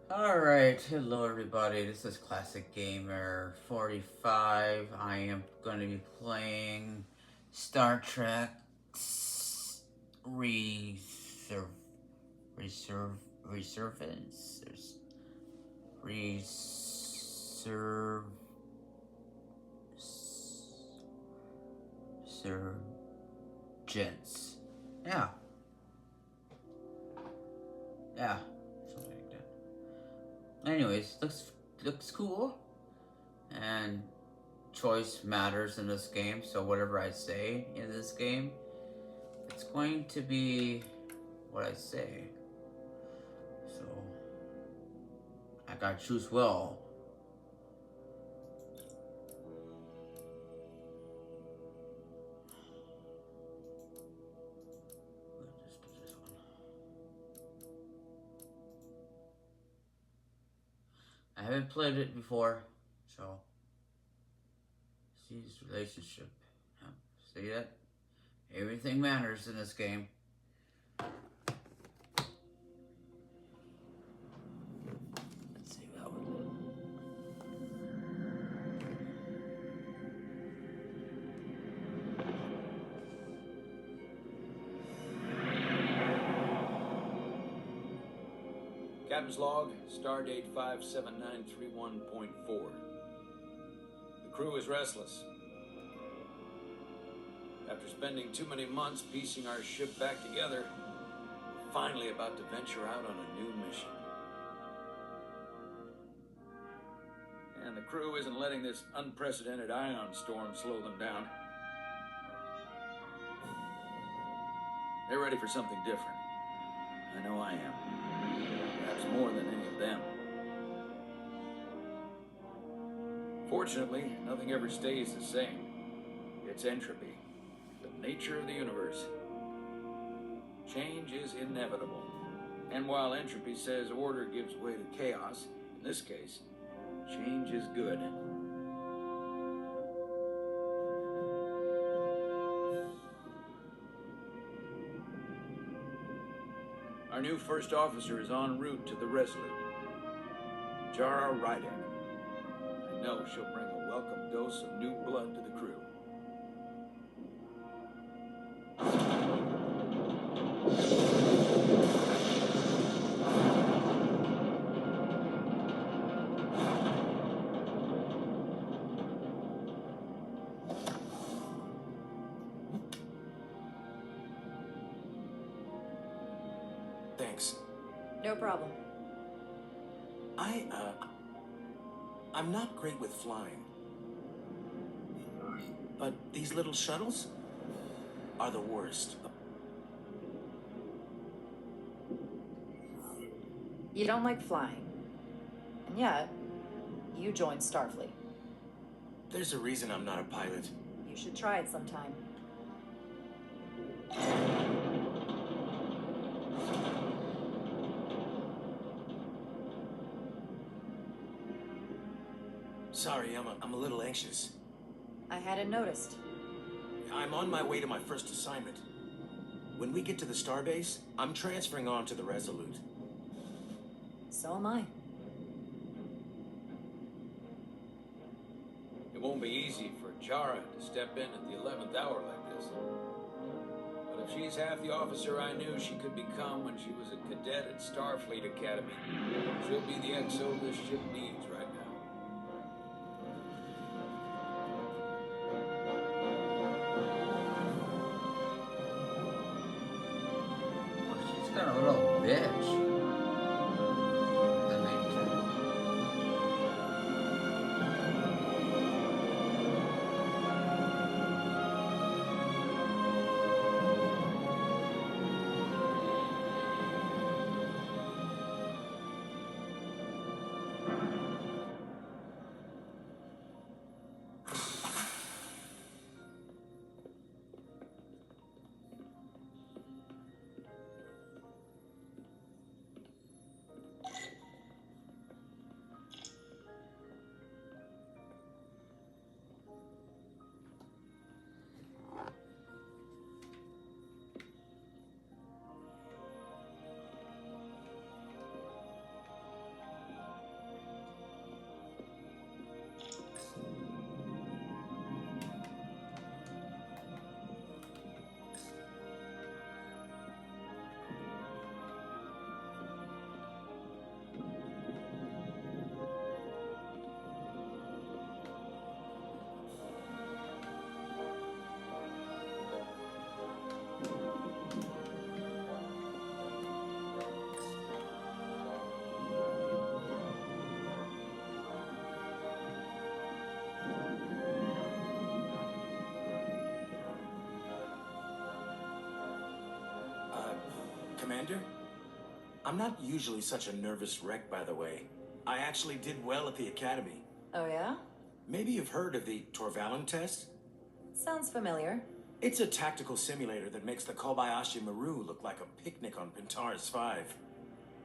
Alright, hello everybody, this is Classic Gamer 45. I am going to be playing Star Trek Reserve, Resurgence? Resurgence. Yeah, yeah, something like that. Anyways, looks cool, and choice matters in this game, so whatever I say in this game, it's going to be what I say. So I gotta choose well. Let's put this on. I haven't played it before, so see this relationship. See that? Everything matters in this game. Let's see how we do. Captain's log, stardate 57931.4. The crew is restless. After spending too many months piecing our ship back together, we're finally about to venture out on a new mission. And the crew isn't letting this unprecedented ion storm slow them down. They're ready for something different. I know I am. Perhaps more than any of them. Fortunately, nothing ever stays the same. It's entropy, the nature of the universe. Change is inevitable. And while entropy says order gives way to chaos, in this case, change is good. Our new first officer is en route to the Resolute. Jara Rydek. I know she'll bring a welcome dose of new blood to the crew. Thanks. No problem. I'm not great with flying. But these little shuttles are the worst. You don't like flying. And yet, you joined Starfleet. There's a reason I'm not a pilot. You should try it sometime. Sorry, I'm a little anxious. I hadn't noticed. I'm on my way to my first assignment. When we get to the starbase, I'm transferring on to the Resolute. So am I. It won't be easy for Jara to step in at the 11th hour like this. But if she's half the officer I knew she could become when she was a cadet at Starfleet Academy, she'll be the XO this ship needs right now. She's got a little bitch. That makes sense. Commander. I'm not usually such a nervous wreck, by the way. I actually did well at the Academy. Oh, yeah? Maybe you've heard of the Torvalin test? Sounds familiar. It's a tactical simulator that makes the Kobayashi Maru look like a picnic on Pintaris 5.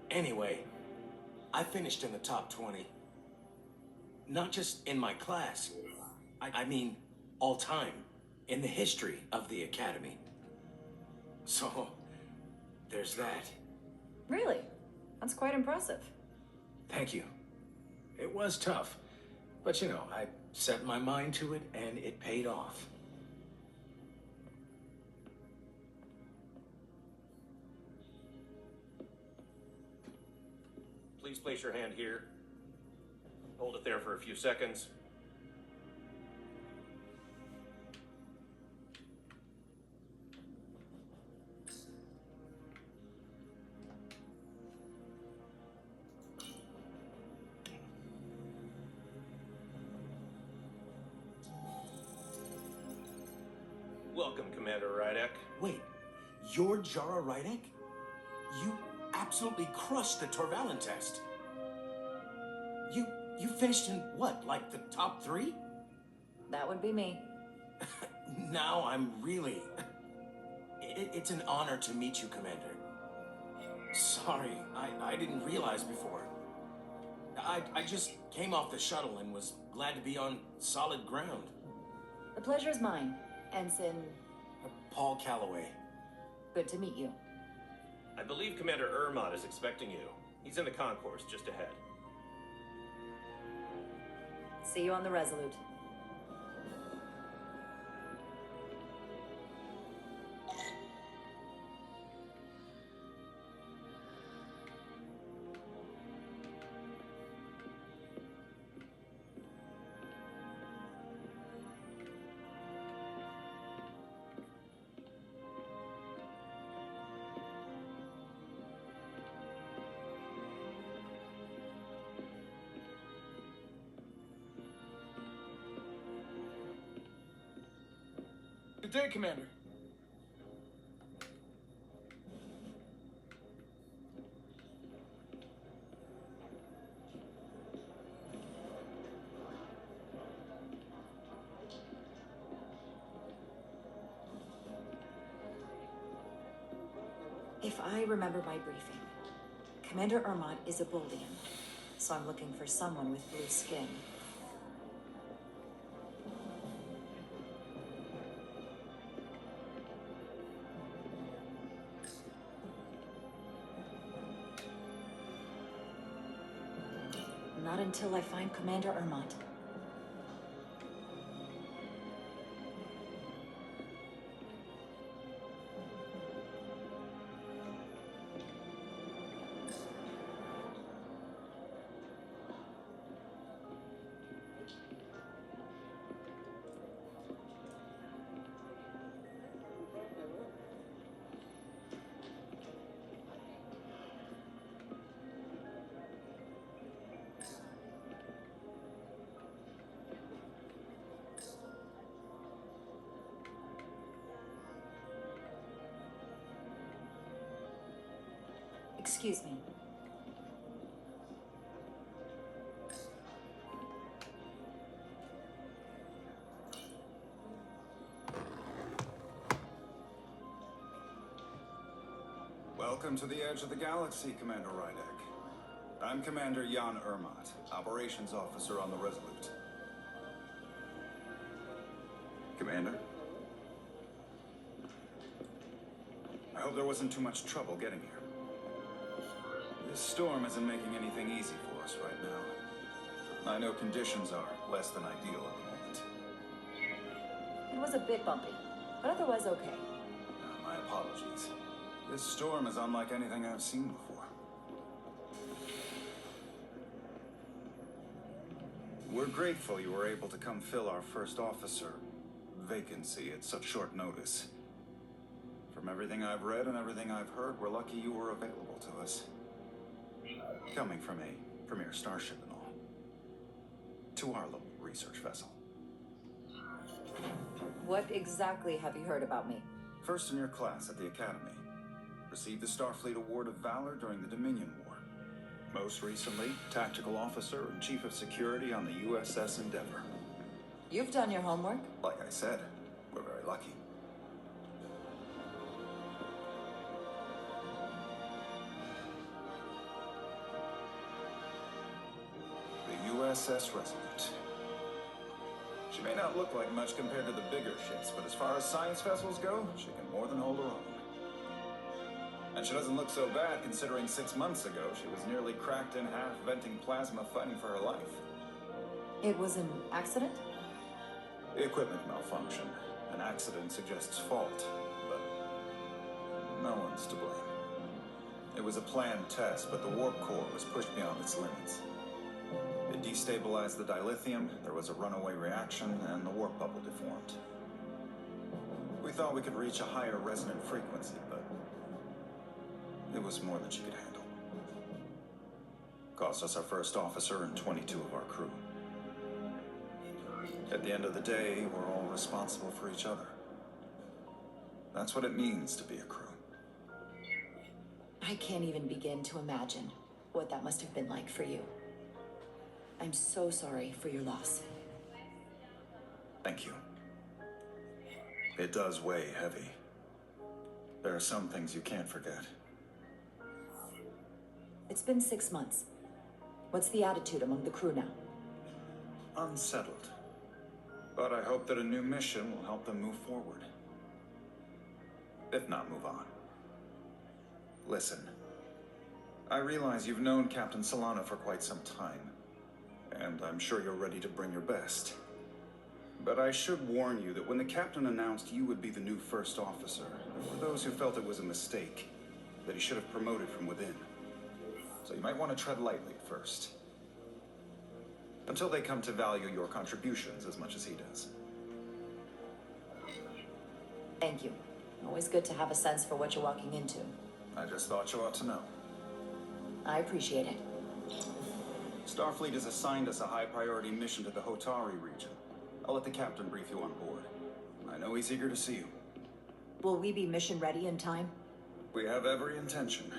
Anyway, I finished in the top 20. Not just in my class. I mean, all time. In the history of the Academy. So, there's that. Really? That's quite impressive. Thank you. It was tough. But you know, I set my mind to it and it paid off. Please place your hand here. Hold it there for a few seconds. Welcome, Commander Rydek. Wait, you're Jara Rydek? You absolutely crushed the Torvalin test. You finished in what, like the top 3? That would be me. Now I'm really... It's an honor to meet you, Commander. Sorry, I didn't realize before. I just came off the shuttle and was glad to be on solid ground. The pleasure is mine, Ensign. Paul Calloway. Good to meet you. I believe Commander Ermot is expecting you. He's in the concourse just ahead. See you on the Resolute. Good day, Commander. If I remember my briefing, Commander Ermot is a Boldian, so I'm looking for someone with blue skin. Not until I find Commander Ermot. Excuse me. Welcome to the edge of the galaxy, Commander Rydek. I'm Commander Jan Ermot, Operations Officer on the Resolute. Commander? I hope there wasn't too much trouble getting here. This storm isn't making anything easy for us right now. I know conditions are less than ideal at the moment. It was a bit bumpy, but otherwise okay. My apologies. This storm is unlike anything I've seen before. We're grateful you were able to come fill our first officer vacancy at such short notice. From everything I've read and everything I've heard, we're lucky you were available to us. Coming from a premier starship and all. To our little research vessel. What exactly have you heard about me? First in your class at the Academy. Received the Starfleet Award of Valor during the Dominion War. Most recently, Tactical Officer and Chief of Security on the USS Endeavour. You've done your homework. Like I said, we're very lucky. The USS Resurgence. She may not look like much compared to the bigger ships, but as far as science vessels go, she can more than hold her own. And she doesn't look so bad considering 6 months ago she was nearly cracked in half, venting plasma, fighting for her life. It was an accident? Equipment malfunction. An accident suggests fault, but no one's to blame. It was a planned test, but the warp core was pushed beyond its limits. It destabilized the dilithium, there was a runaway reaction, and the warp bubble deformed. We thought we could reach a higher resonant frequency, but it was more than she could handle. Cost us our first officer and 22 of our crew. At the end of the day, we're all responsible for each other. That's what it means to be a crew. I can't even begin to imagine what that must have been like for you. I'm so sorry for your loss. Thank you. It does weigh heavy. There are some things you can't forget. It's been 6 months. What's the attitude among the crew now? Unsettled. But I hope that a new mission will help them move forward. If not, move on. Listen. I realize you've known Captain Solana for quite some time, and I'm sure you're ready to bring your best. But I should warn you that when the captain announced you would be the new first officer, there were those who felt it was a mistake, that he should have promoted from within. So you might want to tread lightly at first. Until they come to value your contributions as much as he does. Thank you. Always good to have a sense for what you're walking into. I just thought you ought to know. I appreciate it. Starfleet has assigned us a high-priority mission to the Hotari region. I'll let the captain brief you on board. I know he's eager to see you. Will we be mission ready in time? We have every intention.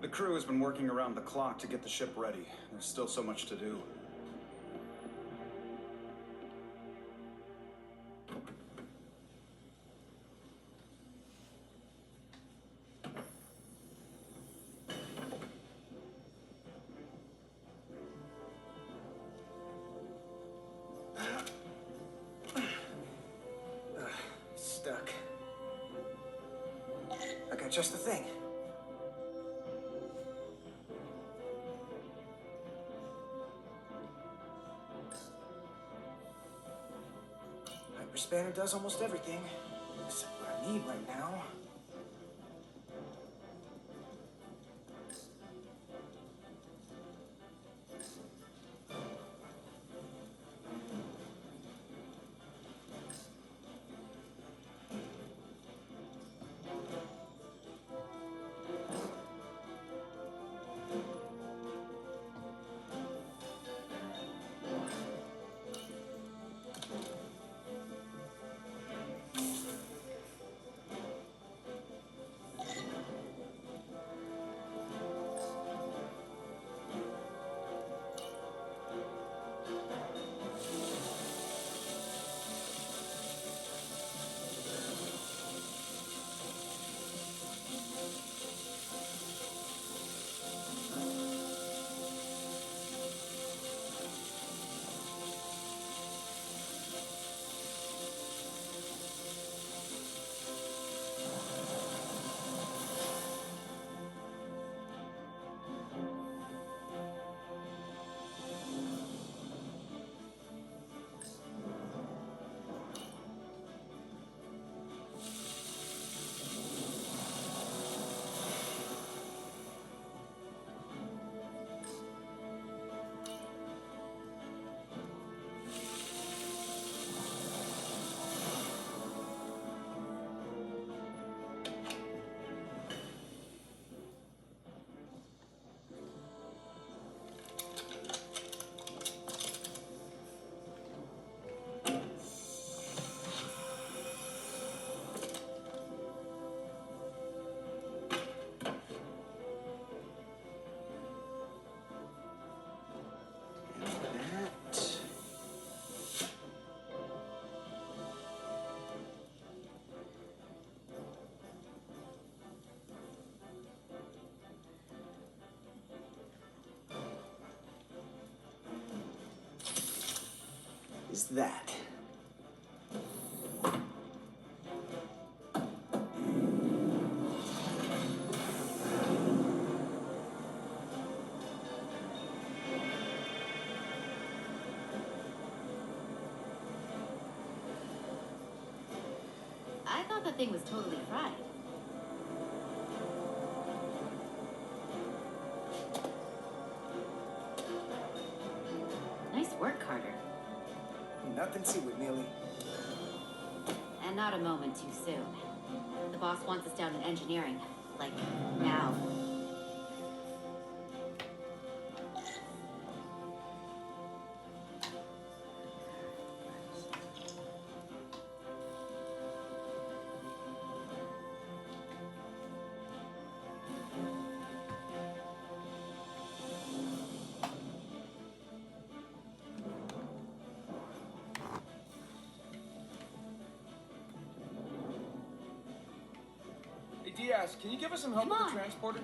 The crew has been working around the clock to get the ship ready. There's still so much to do. Stuck. I got just the thing. Hyperspanner does almost everything, except what I need right now. is that? I thought the thing was totally fried. Nice work, Carter. Nothing to it, Neely. And not a moment too soon. The boss wants us down in engineering. Like, now. Hey, Diaz, can you give us some help Come with on. the transporter?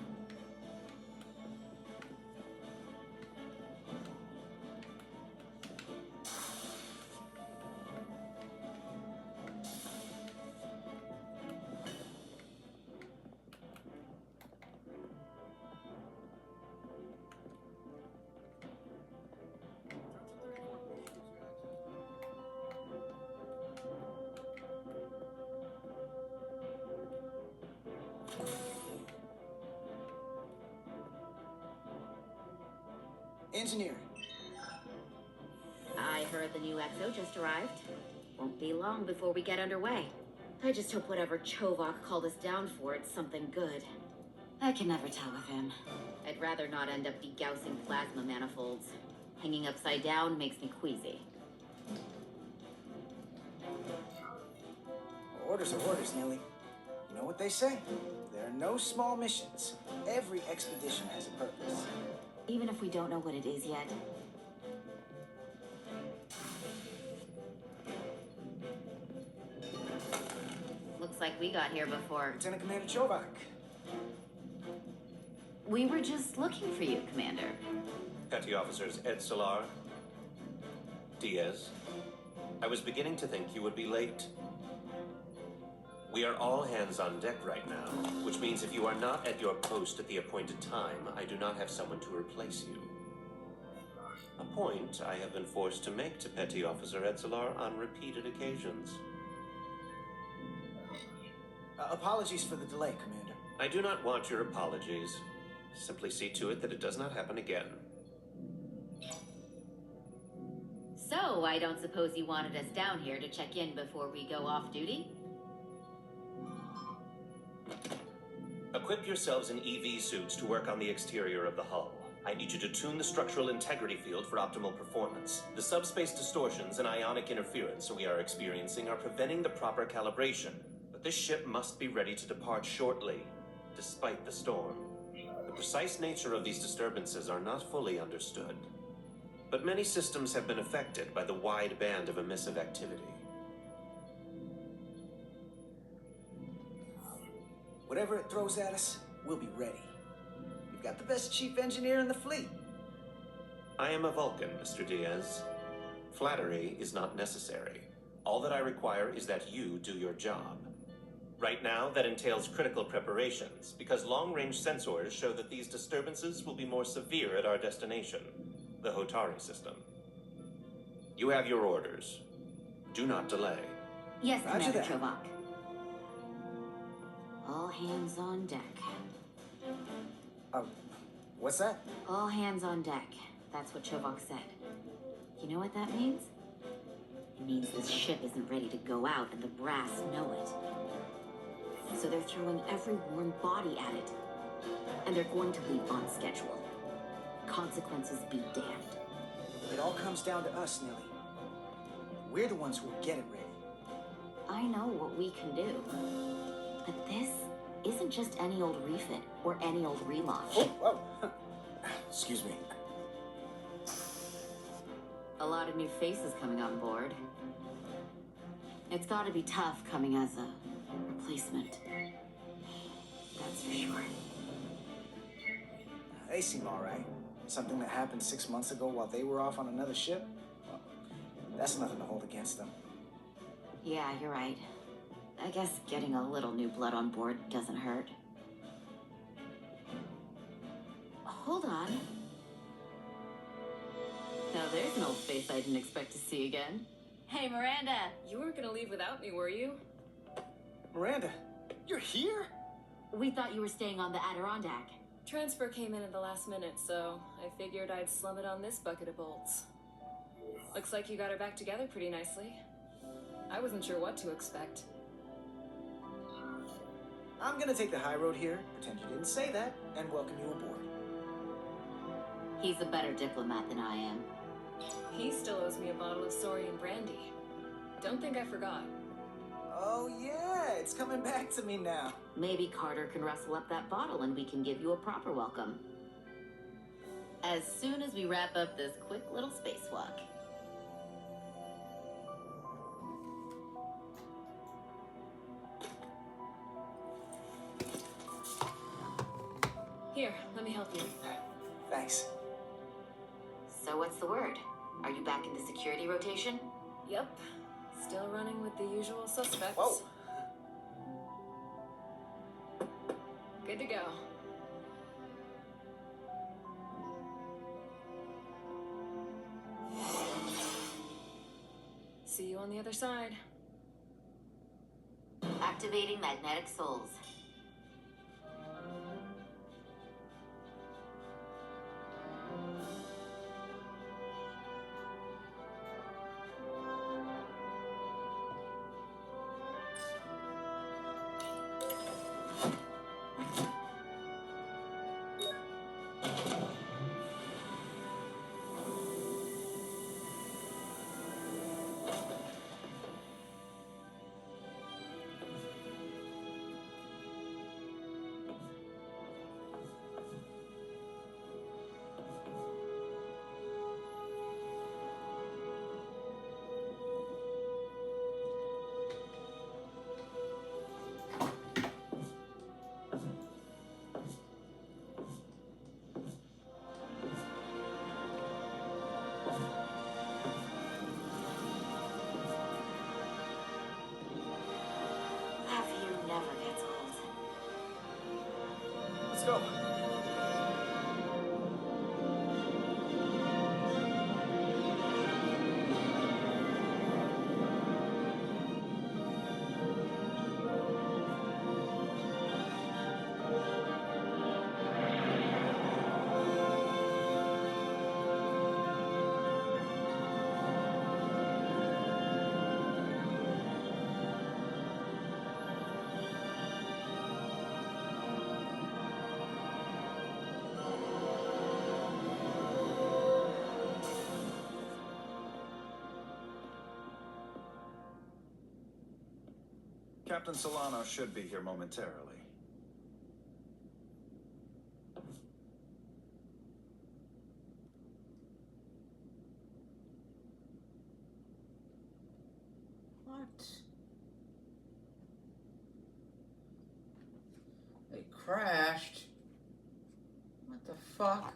Engineering. I heard the new XO just arrived. Won't be long before we get underway. I just hope whatever Chovak called us down for, it's something good. I can never tell with him. I'd rather not end up degaussing plasma manifolds. Hanging upside down makes me queasy. Orders are orders, Neely. You know what they say? There are no small missions. Every expedition has a purpose. Even if we don't know what it is yet. Looks like we got here before. Lieutenant Commander Chovak. We were just looking for you, Commander. Petty Officers Ed Solar, Diaz. I was beginning to think you would be late. We are all hands on deck right now, which means if you are not at your post at the appointed time, I do not have someone to replace you. A point I have been forced to make to Petty Officer Edsolar on repeated occasions. Apologies for the delay, Commander. I do not want your apologies. Simply see to it that it does not happen again. So, I don't suppose you wanted us down here to check in before we go off duty? Equip yourselves in EV suits to work on the exterior of the hull. I need you to tune the structural integrity field for optimal performance. The subspace distortions and ionic interference we are experiencing are preventing the proper calibration. But this ship must be ready to depart shortly, despite the storm. The precise nature of these disturbances are not fully understood. But many systems have been affected by the wide band of emissive activity. Whatever it throws at us, we'll be ready. We've got the best chief engineer in the fleet. I am a Vulcan, Mr. Diaz. Flattery is not necessary. All that I require is that you do your job. Right now, that entails critical preparations, because long-range sensors show that these disturbances will be more severe at our destination, the Hotari system. You have your orders. Do not delay. Yes, Roger Commander that. Chovak. All hands on deck. What's that? All hands on deck. That's what Chovak said. You know what that means? It means this ship isn't ready to go out and the brass know it. So they're throwing every warm body at it. And they're going to leave on schedule. Consequences be damned. It all comes down to us, Nelly. We're the ones who will get it ready. I know what we can do. But this isn't just any old refit or any old relaunch. Oh, whoa. Excuse me. A lot of new faces coming on board. It's gotta be tough coming as a replacement. That's for sure. They seem all right. Something that happened 6 months ago while they were off on another ship? Well, That's nothing to hold against them. Yeah, you're right. I guess getting a little new blood on board doesn't hurt. Hold on. Now there's an old face I didn't expect to see again. Hey, Miranda! You weren't gonna leave without me, were you? Miranda, you're here? We thought you were staying on the Adirondack. Transfer came in at the last minute, so I figured I'd slum it on this bucket of bolts. Looks like you got her back together pretty nicely. I wasn't sure what to expect. I'm gonna take the high road here, pretend you didn't say that, and welcome you aboard. He's a better diplomat than I am. He still owes me a bottle of Saurian brandy. Don't think I forgot. Oh yeah, it's coming back to me now. Maybe Carter can rustle up that bottle and we can give you a proper welcome. As soon as we wrap up this quick little spacewalk. Here, let me help you. Thanks. So what's the word? Are you back in the security rotation? Yep. Still running with the usual suspects. Whoa. Good to go. See you on the other side. Activating magnetic souls. Never gets old. Let's go. Captain Solano should be here momentarily. What? They crashed? What the fuck?